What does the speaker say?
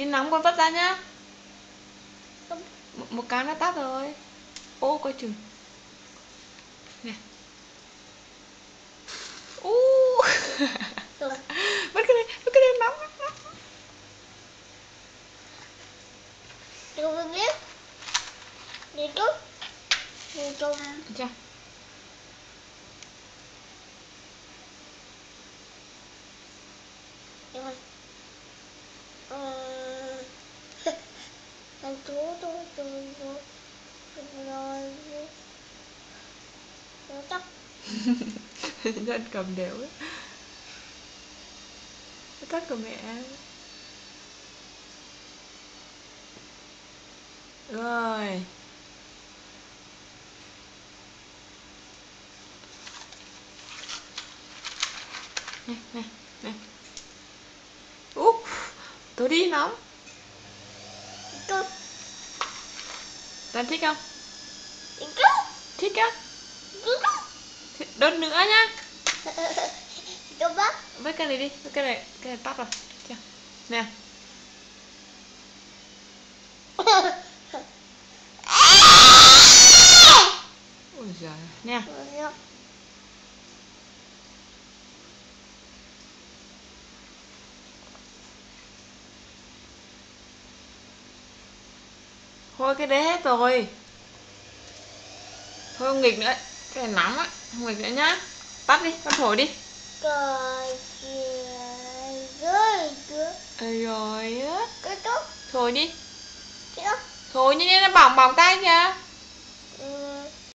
Đi nóng con vứt ra nhá. Một cái nó tắt rồi. Ô coi chừng. Nè. Vứt cái đây nóng. Tôi biết. Đi chút. Đi chung. Chà. Rồi. Anh chú tôi rồi chắc Nhân cầm đều ấy. Tắt của mẹ. Rồi. Nè. Tôi đi nóng. chút. Bạn thích không? Chút. Thích á? Đốt nữa nhá. Tôi bắt. Vứt cái này đi, vứt cái này tắt rồi. Chưa? Nè. Ôi giời, nè. Thôi cái đấy hết rồi. Thôi không nghịch nữa. Cái này nóng á, không nghịch nữa nhá. Tắt đi, con thổi đi. Rồi Rồi á. cái chút. Thổi đi. Chứ. Thổi như nó bỏng tay kìa.